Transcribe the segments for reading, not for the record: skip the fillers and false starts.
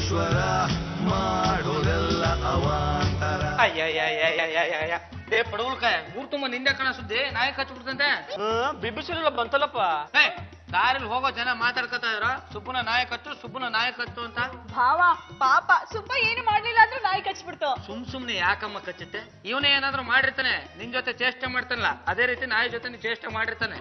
ಈಶ್ವರ ಮಾಡೋದೆಲ್ಲ ಅವಾಂತರ. ಏ ಪಡವಲ್ಕಾಯ ಊರ್ ತುಂಬ ನಿಂದೆ ಕಣ ಸುದ್ದಿ ನಾಯಿ ಕಚ್ಬಿಡ್ತಂತೆ. ಬಿಬಿಸಿಲ್ಲ ಬಂತಲ್ಲಪ್ಪ. ದಾರಿಲಿ ಹೋಗೋ ಜನ ಮಾತಾಡ್ಕೊತಾ ಇದ್ರ ಸುಬ್ಬನ ನಾಯಿ ಕತ್ತು ಅಂತ. ಭಾವ ಪಾಪ ಸುಬ್ಬ ಏನು ಮಾಡ್ಲಿಲ್ಲ ಅಂದ್ರೆ ನಾಯಿ ಕಚ್ಬಿಡ್ತು. ಸುಮ್ನೆ ಯಾಕಮ್ಮ ಕಚ್ಚುತ್ತೆ? ಇವನೇ ಏನಾದ್ರು ಮಾಡಿರ್ತಾನೆ, ನಿನ್ ಜೊತೆ ಚೇಷ್ಟೆ ಮಾಡ್ತಾನಲ್ಲ ಅದೇ ರೀತಿ ನಾಯಿ ಜೊತೆ ನೀ ಚೇಷ್ಟೆ ಮಾಡಿರ್ತಾನೆ.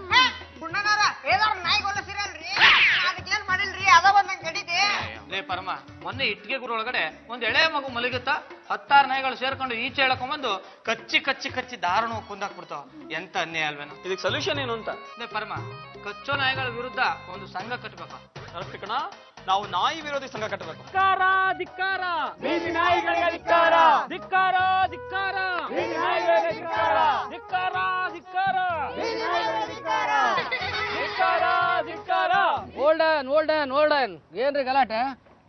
ಲೇ ಪರಮ, ಮೊನ್ನೆ ಇಟ್ಟಿಗೆ ಗುರು ಒಳಗಡೆ ಒಂದ್ ಎಳೆ ಮಗು ಮಲಗುತ್ತಾ 16 ನಾಯಿಗಳು ಸೇರ್ಕೊಂಡು ಈಚೆ ಎಳ್ಕೊಂಡ್ಬಂದು ಕಚ್ಚಿ ದಾರುಣ ಕುಂದಾಕ್ಬಿಡ್ತಾವ. ಎಂತ ಅನ್ಯಾಯ ಅಲ್ವೇನೋ. ಇದಕ್ಕೆ ಸೊಲ್ಯೂಷನ್ ಏನು ಅಂತ? ಲೇ ಪರಮ, ಕಚ್ಚೋ ನಾಯಿಗಳ ವಿರುದ್ಧ ಒಂದು ಸಂಘ ಕಟ್ಟಬೇಕ. ಕಣ, ನಾವು ನಾಯಿ ವಿರೋಧಿ ಸಂಘ ಕಟ್ಟಬೇಕು. ಧಿಕ್ಕಾರ ಬೀದಿ ನಾಯಿಗಳಿಗೆ ಧಿಕ್ಕಾರ, ಧಿಕ್ಕಾರ ಧಿಕ್ಕಾರ ಬೀದಿ ನಾಯಿಗಳಿಗೆ ಧಿಕ್ಕಾರ, ಧಿಕ್ಕಾರ ಧಿಕ್ಕಾರ ಬೀದಿ ನಾಯಿಗಳಿಗೆ ಧಿಕ್ಕಾರ, ಧಿಕ್ಕಾರ ಧಿಕ್ಕಾರ. ಓಲ್ಡನ್ ಏನ್ರಿ ಗಲಾಟೆ?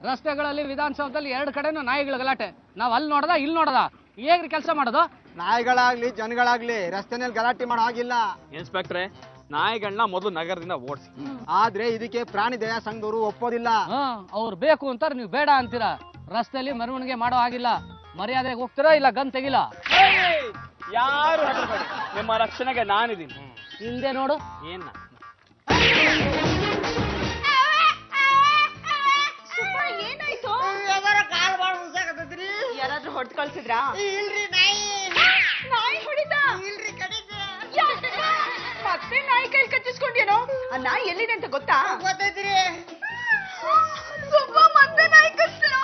ರಸ್ತೆಗಳಲ್ಲಿ ವಿಧಾನಸೌಧದಲ್ಲಿ 2 ಕಡೆನೂ ನಾಯಿಗಳ ಗಲಾಟೆ. ನಾವ್ ಅಲ್ಲಿ ನೋಡದ ಇಲ್ಲಿ ನೋಡದ, ಹೇಗ್ರಿ ಕೆಲಸ ಮಾಡೋದು? ನಾಯಿಗಳಾಗ್ಲಿ ಜನಗಳಾಗ್ಲಿ ರಸ್ತೆನಲ್ಲಿ ಗಲಾಟೆ ಮಾಡೋ ಹಾಗಿಲ್ಲ. ಇನ್ಸ್ಪೆಕ್ಟ್ರೆ, ನಾಯಿಗಳನ್ನ ಮೊದಲು ನಗರದಿಂದ ಓಡಿಸಿ. ಆದ್ರೆ ಇದಕ್ಕೆ ಪ್ರಾಣಿ ದಯಾ ಸಂಘದವರು ಒಪ್ಪೋದಿಲ್ಲ. ಅವ್ರು ಬೇಕು ಅಂತಾರೆ, ನೀವು ಬೇಡ ಅಂತೀರಾ. ರಸ್ತೆಯಲ್ಲಿ ಮೆರವಣಿಗೆ ಮಾಡೋ ಹಾಗಿಲ್ಲ. ಮರ್ಯಾದೆಗೆ ಹೋಗ್ತೀರಾ ಇಲ್ಲ ಗನ್ ತೆಗಿಲ್ಲ. ಯಾರು ಹೆದರಬೇಡಿ, ನಿಮ್ಮ ರಕ್ಷಣೆಗೆ ನಾನಿದ್ದೀನಿ. ಹಿಂದೆ ನೋಡು. ಏನ ಏನಾಯ್ತು? ಯಾರಾದ್ರೂ ಹೊಡೆದು ಕಳ್ಸಿದ್ರಾ? ನಾಯಿ ಹೊಡಿತ? ಮತ್ತೆ ನಾಯಿ ಕೈ ಕಚ್ಚಿಸ್ಕೊಂಡೇನೋ? ಆ ನಾಯಿ ಎಲ್ಲಿದೆ ಅಂತ ಗೊತ್ತಾ? ಮತ್ತೆ ನಾಯಿ ಕಚ್ಚಿರೋ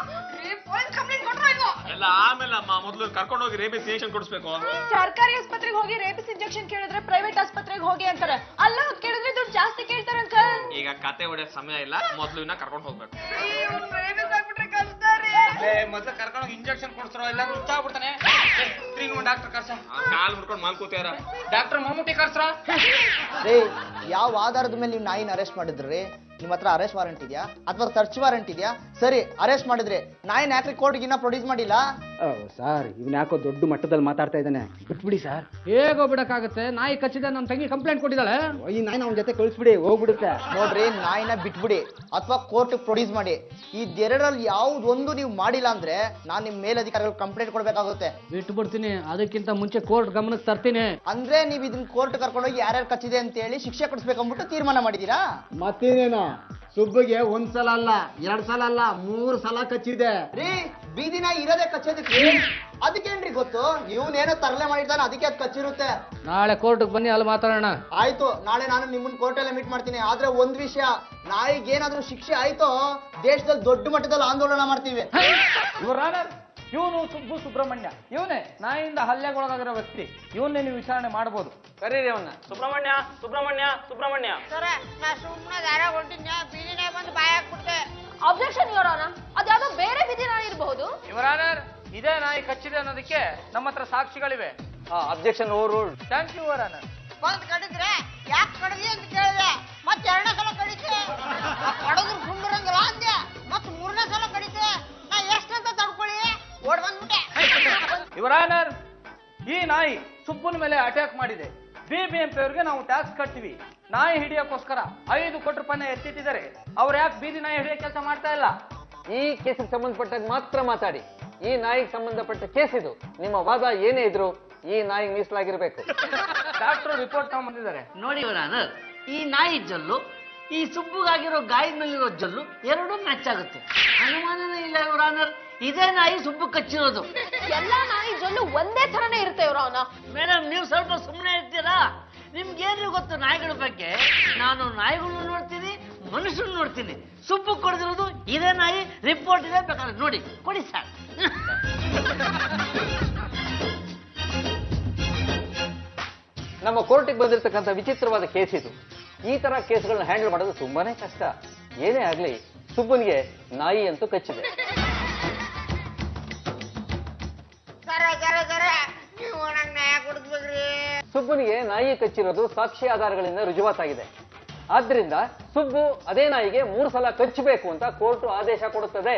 ಕಂಪ್ಲೇಂಟ್ ಕೊಟ್ರೋ ಇಲ್ವೋ? ಎಲ್ಲ ಆಮೇಲೆ ಅಮ್ಮ, ಮೊದಲು ಕರ್ಕೊಂಡು ಹೋಗಿ ರೇಬಿಸ್ ಇಂಜೆಕ್ಷನ್ ಕೊಡಿಸ್ಬೇಕು. ಸರ್ಕಾರಿ ಆಸ್ಪತ್ರೆಗೆ ಹೋಗಿ ರೇಬಿಸ್ ಇಂಜೆಕ್ಷನ್ ಕೇಳಿದ್ರೆ ಪ್ರೈವೇಟ್ ಆಸ್ಪತ್ರೆಗೆ ಹೋಗಿ ಅಂತಾರೆ. ಅಲ್ಲ ಕೇಳಿದ್ರೆ ದುಡ್ಡು ಜಾಸ್ತಿ ಕೇಳ್ತಾರೆ ಅಂಕಲ್. ಈಗ ಕತೆ ಹೊಡೆಯೋ ಸಮಯ ಇಲ್ಲ, ಮೊದಲು ಇನ್ನ ಕರ್ಕೊಂಡು ಹೋಗ್ಬೇಕು. ಮೊದ್ಲು ಕರ್ಕೊಂಡು ಇಂಜೆಕ್ಷನ್ ಕೊಡ್ತಾರೋ ಇಲ್ಲ ಹುಚ್ಚಾಗ್ಬಿಡ್ತಾನೆ. ಡಾಕ್ಟರ್ ಕರ್ಸ. ಕಾಲ್ ಮುಡ್ಕೊಂಡು ಮಾಲ್ಕೋತಿಯಾರ. ಡಾಕ್ಟರ್ ಮಮ್ಮೂಟಿ ಕರ್ಸ್ರ. ಯಾವ ಆಧಾರದ ಮೇಲೆ ನೀವು ನಾಯಿನ ಅರೆಸ್ಟ್ ಮಾಡಿದ್ರಿ? ನಿಮ್ಮ ಹತ್ರ ಅರೆಸ್ಟ್ ವಾರೆಂಟ್ ಇದೆಯಾ ಅಥವಾ ಸರ್ಚ್ ವಾರೆಂಟ್ ಇದೆಯಾ? ಸರಿ, ಅರೆಸ್ಟ್ ಮಾಡಿದ್ರೆ ನಾಯಿನ ಯಾಕ್ರಿ ಕೋರ್ಟ್ಗೆ ಇನ್ನ ಪ್ರೊಡ್ಯೂಸ್ ಮಾಡಿಲ್ಲ? ಸರ್, ಇವನ್ ಯಾಕೋ ದೊಡ್ಡ ಮಟ್ಟದಲ್ಲಿ ಮಾತಾಡ್ತಾ ಇದ್ದಾನೆ, ಬಿಟ್ಬಿಡಿ ಸರ್. ಹೇಗೋ ಬಿಡಕ್ಕಾಗುತ್ತೆ? ನಾಯಿ ಕಚ್ಚಿದ ನಮ್ಮ ತಂಗಿ ಕಂಪ್ಲೇಂಟ್ ಕೊಟ್ಟಿದ್ದಾಳೆ. ಈ ನಾಯಿನ ಅವನ ಜೊತೆ ಕಳಿಸ್ಬಿಡಿ, ಹೋಗ್ಬಿಡುತ್ತೆ. ನೋಡ್ರಿ, ನಾಯಿನ ಬಿಟ್ಬಿಡಿ ಅಥವಾ ಕೋರ್ಟ್ ಪ್ರೊಡ್ಯೂಸ್ ಮಾಡಿ. ಇದೆರಡರಲ್ಲಿ ಯಾವ್ದೊಂದು ನೀವು ಮಾಡಿಲ್ಲ ಅಂದ್ರೆ ನಾನು ನಿಮ್ ಮೇಲಧಿಕಾರಿಗಳು ಕಂಪ್ಲೇಂಟ್ ಕೊಡ್ಬೇಕಾಗುತ್ತೆ. ಬಿಟ್ಬಿಡ್ತೀನಿ, ಅದಕ್ಕಿಂತ ಮುಂಚೆ ಕೋರ್ಟ್ ಗಮನಕ್ಕೆ ತರ್ತೀನಿ. ಅಂದ್ರೆ ನೀವು ಇದನ್ನ ಕೋರ್ಟ್ ಕರ್ಕೊಂಡೋಗಿ ಯಾರ್ಯಾರು ಕಚ್ಚಿದೆ ಅಂತ ಹೇಳಿ ಶಿಕ್ಷೆ ಕೊಡಿಸ್ಬೇಕಂದ್ಬಿಟ್ಟು ತೀರ್ಮಾನ ಮಾಡಿದೀರಾ? ಮತ್ತೇನೇನು? ಸುಬ್ಬಿಗೆ 1 ಸಲ ಅಲ್ಲ, 2 ಸಲ ಅಲ್ಲ, 3 ಸಲ ಕಚ್ಚಿದೆ ರೀ. ಬೀದಿ ನಾಯಿ ಇರೋದೇ ಕಚ್ಚೋದಕ್ಕೆ. ಅದಕ್ಕೇನ್ರಿ ಗೊತ್ತು? ಇವನೇನೋ ತರಲೆ ಮಾಡಿರ್ತಾನೆ, ಅದಕ್ಕೆ ಅದು ಕಚ್ಚಿರುತ್ತೆ. ನಾಳೆ ಕೋರ್ಟ್ಗೆ ಬನ್ನಿ, ಅಲ್ಲಿ ಮಾತಾಡೋಣ. ಆಯ್ತು, ನಾಳೆ ನಾನು ನಿಮ್ಮನ್ನ ಕೋರ್ಟಲ್ಲೇ ಮೀಟ್ ಮಾಡ್ತೀನಿ. ಆದ್ರೆ ಒಂದ್ ವಿಷಯ, ನಾಯಿಗೆ ಏನಾದ್ರೂ ಶಿಕ್ಷೆ ಆಯ್ತೋ ದೇಶದಲ್ಲಿ ದೊಡ್ಡ ಮಟ್ಟದಲ್ಲಿ ಆಂದೋಲನ ಮಾಡ್ತೀವಿ. ಇವನು ಸುಬ್ರಹ್ಮಣ್ಯ, ಇವನೇ ನಾಯಿಯಿಂದ ಹಲ್ಲೆಗೊಳಗಾಗಿರೋ ವ್ಯಕ್ತಿ. ಇವನ್ನೇ ನೀವು ವಿಚಾರಣೆ ಮಾಡಬಹುದು. ಕರೀರಿ ಅವನ್ನ. ಸುಬ್ರಹ್ಮಣ್ಯ. ಅಬ್ಜೆಕ್ಷನ್ ಯುವರ್ ಆನರ್, ಅದ್ಯಾವುದೋ ಬೇರೆ ಬೀದಿ ನಾಯಿ ಇರಬಹುದು. ಯುವರ್ ಆನರ್, ಇದೇ ನಾಯಿ ಕಚ್ಚಿದೆ ಅನ್ನೋದಕ್ಕೆ ನಮ್ಮ ಹತ್ರ ಸಾಕ್ಷಿಗಳಿವೆ. Objection overruled. Thank you your honour. ಬಂದ್ ಕಡಿದ್ರೆ ಯಾಕೆ ಕಡಿದಿ ಅಂತ ಕೇಳಿದೆ, ಮತ್ತೆ 2ನೇ ಸಲ ಕಡಿತೆ. ಕಡಿದ್ರು ಸುಮ್ಮರಂಗಿಲ್ಲ ಅಂದೆ, ಮತ್ತೆ 3ನೇ ಸಲ ಕಡಿತೆ. ನಾ ಎಷ್ಟಂತ ತಡ್ಕೊಳ್ಳಿ, ಓಡ್ ಬಂದ್ಬಿಟ್ಟೆ. ಯುವರ್ ಆನರ್, ಈ ನಾಯಿ ಸುಬ್ಬನ ಮೇಲೆ ಅಟ್ಯಾಕ್ ಮಾಡಿದೆ. BBMP ಅವರಿಗೆ ನಾವು ಟ್ಯಾಕ್ಸ್ ಕಟ್ತೀವಿ. ನಾಯಿ ಹಿಡಿಯೋಕ್ಕೋಸ್ಕರ 5 ಕೋಟಿ ರೂಪಾಯಿನ ಎತ್ತಿಟ್ಟಿದ್ದಾರೆ. ಅವ್ರು ಯಾಕೆ ಬೀದಿ ನಾಯಿ ಹಿಡಿಯೋ ಕೆಲಸ ಮಾಡ್ತಾ ಇಲ್ಲ? ಈ ಕೇಸಿಗೆ ಸಂಬಂಧಪಟ್ಟಾಗ ಮಾತ್ರ ಮಾತಾಡಿ. ಈ ನಾಯಿಗೆ ಸಂಬಂಧಪಟ್ಟ ಕೇಸ್ ಇದು. ನಿಮ್ಮ ವಾದ ಏನೇ ಇದ್ರು ಈ ನಾಯಿಗೆ ಮೀಸಲಾಗಿರ್ಬೇಕು. Doctor report ತಗೊಂಡ್ಬಂದಿದ್ದಾರೆ. ನೋಡಿ ಇವರಾನ, ಈ ನಾಯಿ ಜಲ್ಲು ಈ ಸುಬ್ಬುಗಾಗಿರೋ ಗಾಯದ ಮೇಲಿರೋ ಜಲ್ಲು ಎರಡೂ ಮ್ಯಾಚ್ ಆಗುತ್ತೆ. ಅನುಮಾನನೇ ಇಲ್ಲ ಇವರಾನರ್, ಇದೇ ನಾಯಿ ಸುಬ್ಬು ಕಚ್ಚಿರೋದು. ಎಲ್ಲಾ ನಾಯಿ ಜೊಲ್ಲು ಒಂದೇ ತರನೇ ಇರುತ್ತೆ ಇವ್ರ ಅವನ. ಮೇಡಮ್, ನೀವು ಸ್ವಲ್ಪ ಸುಮ್ಮನೆ ಇರ್ತೀರಾ? ನಿಮ್ಗೇನು ಗೊತ್ತು ನಾಯಿಗಳ ಬಗ್ಗೆ? ನಾನು ನಾಯಿಗಳನ್ನ ನೋಡ್ತೀನಿ, ಮನುಷ್ಯನ ನೋಡ್ತೀನಿ. ಸುಬ್ಬು ಕೊಡ್ದಿರೋದು ಇದೇ ನಾಯಿ. ರಿಪೋರ್ಟ್ ಇದೆ, ಬೇಕಾದ್ರೆ ನೋಡಿ, ಕೊಡಿ ಸರ್. ನಮ್ಮ ಕೋರ್ಟಿಗೆ ಬಂದಿರತಕ್ಕಂಥ ವಿಚಿತ್ರವಾದ ಕೇಸ್ ಇದು. ಈ ತರ ಕೇಸ್ಗಳನ್ನ ಹ್ಯಾಂಡಲ್ ಮಾಡೋದು ತುಂಬಾನೇ ಕಷ್ಟ. ಏನೇ ಆಗ್ಲಿ, ಸುಬ್ಬನಿಗೆ ನಾಯಿ ಅಂತೂ ಕಚ್ಚಿದೆ. ಸುಬ್ಬನಿಗೆ ನಾಯಿ ಕಚ್ಚಿರೋದು ಸಾಕ್ಷಿ ಆಧಾರಗಳಿಂದ ರುಜುವಾತಾಗಿದೆ. ಆದ್ರಿಂದ ಸುಬ್ಬು ಅದೇ ನಾಯಿಗೆ 3 ಸಲ ಕಚ್ಚಬೇಕು ಅಂತ ಕೋರ್ಟ್ ಆದೇಶ ಕೊಡುತ್ತದೆ.